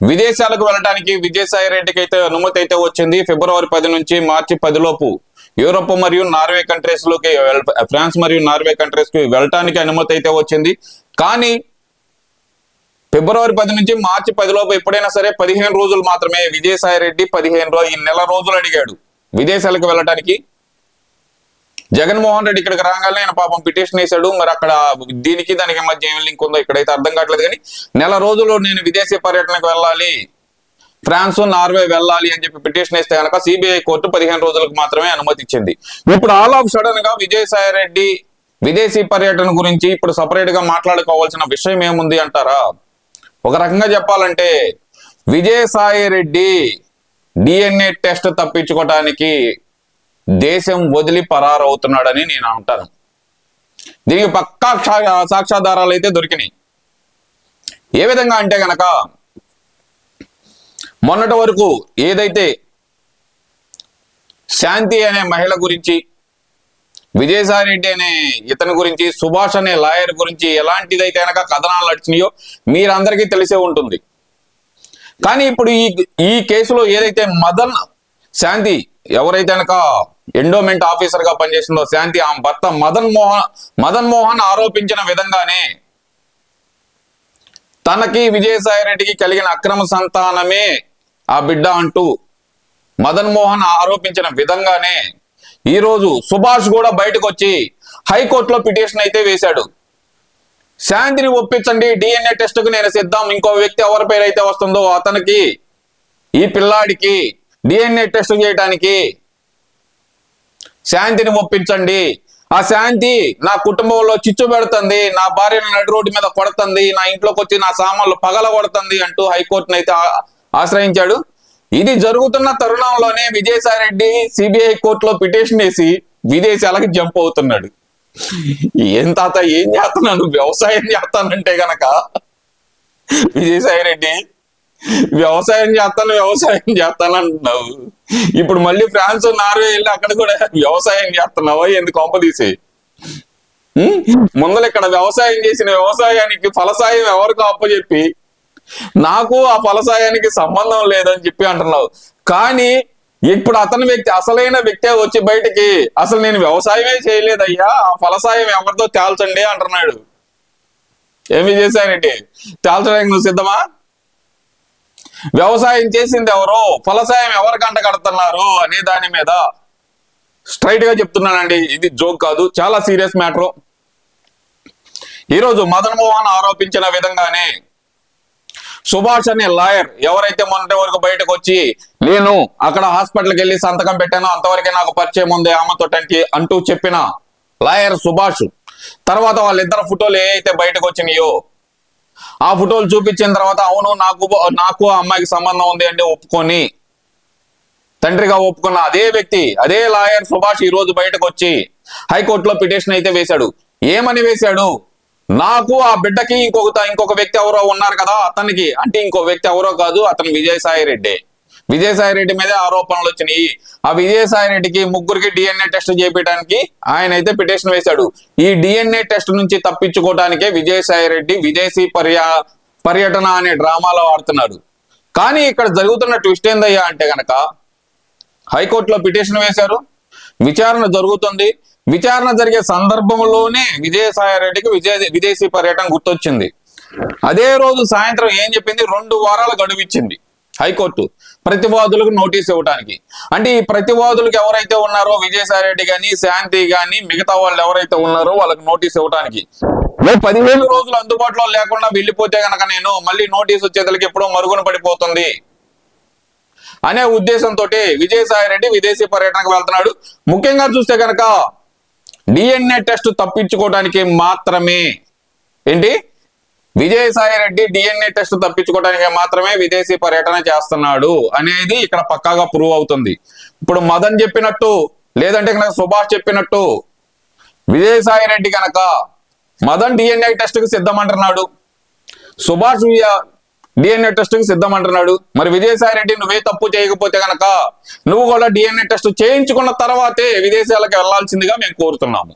విదేశాలకు వెళ్ళడానికి విజయసాయి రెడ్డికి అయితే అనుమతి అయితే వచ్చింది. ఫిబ్రవరి 10 నుంచి మార్చి 10 లోపు యూరోప్ మరియు నార్వే కంట్రీస్ లోకి ఫ్రాన్స్ మరియు నార్వే కంట్రీస్ కి వెళ్ళటానికి అనుమతి అయితే వచ్చింది. కానీ ఫిబ్రవరి 10 నుంచి మార్చి 10 లోపు ఎప్పుడైనా సరే 15 రోజులు మాత్రమే. విజయసాయి రెడ్డి 15 ఈ నెల రోజులు అడిగాడు విదేశాలకు వెళ్ళటానికి. జగన్మోహన్ రెడ్డి ఇక్కడికి రాగానే ఆయన పాపం పిటిషన్ వేశాడు. మరి అక్కడ దీనికి దానికి మధ్య ఏం లింక్ ఉందో ఇక్కడైతే అర్థం కావట్లేదు. కానీ నెల రోజులు నేను విదేశీ పర్యటనకు వెళ్ళాలి, ఫ్రాన్స్ నార్వే వెళ్ళాలి అని చెప్పి పిటిషన్ వేస్తే కనుక సిబిఐ కోర్టు 15 రోజులకు మాత్రమే అనుమతి ఇచ్చింది. ఇప్పుడు ఆల్ ఆఫ్ సడన్ గా విజయసాయి రెడ్డి విదేశీ పర్యటన గురించి ఇప్పుడు సపరేట్ గా మాట్లాడుకోవాల్సిన విషయం ఏముంది అంటారా? ఒక రకంగా చెప్పాలంటే విజయసాయి రెడ్డి డిఎన్ఏ టెస్ట్ తప్పించుకోవటానికి దేశం వదిలి పరారవుతున్నాడని నేను అంటాను. దీనికి పక్కా సాక్ష్యాధారాలు అయితే దొరికినాయి. ఏ విధంగా అంటే గనక మొన్నటి వరకు ఏదైతే శాంతి అనే మహిళ గురించి, విజయసాయి రెడ్డి అనే ఇతని గురించి, సుభాష్ అనే లాయర్ గురించి ఎలాంటిదైతే కనుక కథనాలు నడిచినాయో మీరందరికీ తెలిసే ఉంటుంది. కానీ ఇప్పుడు ఈ కేసులో ఏదైతే శాంతి ఎవరైతే కనుక ఎండోమెంట్ ఆఫీసర్ గా పనిచేసిందో శాంతి, ఆమె భర్త మదన్ మోహన్ ఆరోపించిన విధంగానే తనకి విజయసాయి రెడ్డికి కలిగిన అక్రమ సంతానమే ఆ బిడ్డ అంటూ మదన్ మోహన్ ఆరోపించిన విధంగానే ఈరోజు సుభాష్ కూడా బయటకు వచ్చి హైకోర్టులో పిటిషన్ అయితే వేశాడు. శాంతిని ఒప్పించండి, డిఎన్ఏ టెస్ట్ కు నేను సిద్ధం, ఇంకో వ్యక్తి ఎవరి పేరు అయితే వస్తుందో అతనికి, ఈ పిల్లాడికి డిఎన్ఏ టెస్ట్ చేయడానికి శాంతిని ఒప్పించండి. ఆ శాంతి నా కుటుంబంలో చిచ్చు పెడుతుంది, నా భార్యను నడి రోడ్డు మీద కొడుతుంది, నా ఇంట్లోకి వచ్చి నా సామాన్లు పగల కొడుతుంది అంటూ హైకోర్టును అయితే ఆశ్రయించాడు. ఇది జరుగుతున్న తరుణంలోనే విజయసాయి రెడ్డి సిబిఐ కోర్టులో పిటిషన్ వేసి విదేశాలకు జంప్ అవుతున్నాడు. ఏం తాత ఏం చేస్తున్నాను, వ్యవసాయం చేస్తానంటే గనక విజయసాయి రెడ్డి వ్యవసాయం చేస్తాను అంటున్నావు. ఇప్పుడు మళ్ళీ ఫ్రాన్స్ నార్వే వెళ్ళి అక్కడ కూడా వ్యవసాయం చేస్తున్నావా? ఎందుకు కొంపదీసి ముందర ఇక్కడ వ్యవసాయం చేసిన వ్యవసాయానికి ఫలసాయం ఎవరికో అప్పచెప్పి నాకు ఆ ఫలసాయానికి సంబంధం లేదని చెప్పి అంటున్నావు. కానీ ఇప్పుడు అతని అసలైన వ్యక్తే వచ్చి బయటికి అసలు నేను వ్యవసాయమే చేయలేదయ్యా, ఆ ఫలసాయం ఎవరితో తేల్చండి అంటున్నాడు. ఏమి చేశానంటే తేల్చడానికి నువ్వు సిద్ధమా? వ్యవసాయం చేసింది ఎవరో, ఫలసాయం ఎవరికంట కడుతున్నారు అనే దాని మీద స్ట్రైట్ గా చెప్తున్నానండి. ఇది జోక్ కాదు, చాలా సీరియస్ మ్యాటర్. ఈరోజు మదన్ మోహన్ ఆరోపించిన విధంగానే సుభాష్ అనే లాయర్ ఎవరైతే మొన్నటి వరకు బయటకు వచ్చి నేను అక్కడ హాస్పిటల్కి వెళ్ళి సంతకం పెట్టానో అంతవరకే నాకు పరిచయం ఉంది ఆమెతో అంటూ చెప్పిన లాయర్ సుభాష్, తర్వాత వాళ్ళిద్దరు ఫోటోలు ఏవైతే బయటకు వచ్చినాయో ఆ ఫోటోలు చూపించిన తర్వాత అవును నాకు ఆ అమ్మాయికి సంబంధం ఉంది అంటే ఒప్పుకొని తండ్రిగా ఒప్పుకున్న అదే వ్యక్తి, అదే లాయర్ సుభాష్ ఈ రోజు బయటకు వచ్చి హైకోర్టులో పిటిషన్ అయితే వేశాడు. ఏమని వేశాడు? నాకు ఆ బిడ్డకి ఇంకొక వ్యక్తి ఎవరో ఉన్నారు కదా, అతనికి అంటే ఇంకో వ్యక్తి ఎవరో కాదు, అతను విజయసాయి రెడ్డి. విజయసాయి రెడ్డి మీదే ఆరోపణలు వచ్చినాయి. ఆ విజయసాయి రెడ్డికి ముగ్గురికి డిఎన్ఏ టెస్ట్ చేయించడానికి ఆయన అయితే పిటిషన్ వేశాడు. ఈ డిఎన్ఏ టెస్ట్ నుంచి తప్పించుకోవడానికే విజయసాయి రెడ్డి విదేశీ పర్యటన అనే డ్రామాలో ఆడుతున్నాడు. కానీ ఇక్కడ జరుగుతున్న ట్విస్ట్ ఏందయ్యా అంటే గనక హైకోర్టులో పిటిషన్ వేశారు, విచారణ జరుగుతుంది. విచారణ జరిగే సందర్భంలోనే విజయసాయి రెడ్డికి విదేశీ పర్యటన గుర్తొచ్చింది. అదే రోజు సాయంత్రం ఏం చెప్పింది? 2 వారాల గడువు ఇచ్చింది హైకోర్టు ప్రతివాదులకు నోటీస్ ఇవ్వడానికి. అంటే ఈ ప్రతివాదులకు ఎవరైతే ఉన్నారో విజయసాయి రెడ్డి కానీ, శాంతి కానీ, మిగతా వాళ్ళు ఎవరైతే ఉన్నారో వాళ్ళకి నోటీస్ ఇవ్వడానికి 15 రోజులు అందుబాటులో లేకుండా వెళ్ళిపోతే గనక నేను మళ్ళీ నోటీస్ వచ్చేతలకి ఎప్పుడో మరుగున పడిపోతుంది అనే ఉద్దేశంతో విజయసాయి రెడ్డి విదేశీ పర్యటనకు వెళ్తున్నాడు. ముఖ్యంగా చూస్తే కనుక డిఎన్ఏ టెస్ట్ తప్పించుకోవడానికి మాత్రమే. ఏంటి? విజయసాయి రెడ్డి డిఎన్ఏ టెస్ట్ తప్పించుకోవడానికి మాత్రమే విదేశీ పర్యటన చేస్తున్నాడు అనేది ఇక్కడ పక్కాగా ప్రూవ్ అవుతుంది. ఇప్పుడు మదన్ చెప్పినట్టు లేదంటే కనుక సుభాష్ చెప్పినట్టు విజయసాయి రెడ్డి కనుక మదన్ డిఎన్ఏ టెస్ట్ కి సిద్ధమంటున్నాడు, సుభాష్ డిఎన్ఏ టెస్ట్ కి సిద్ధమంటున్నాడు. మరి విజయసాయి రెడ్డి నువ్వే తప్పు చేయకపోతే కనుక నువ్వు కూడా డిఎన్ఏ టెస్ట్ చేయించుకున్న తర్వాతే విదేశాలకు వెళ్లాల్సిందిగా మేము కోరుతున్నాము.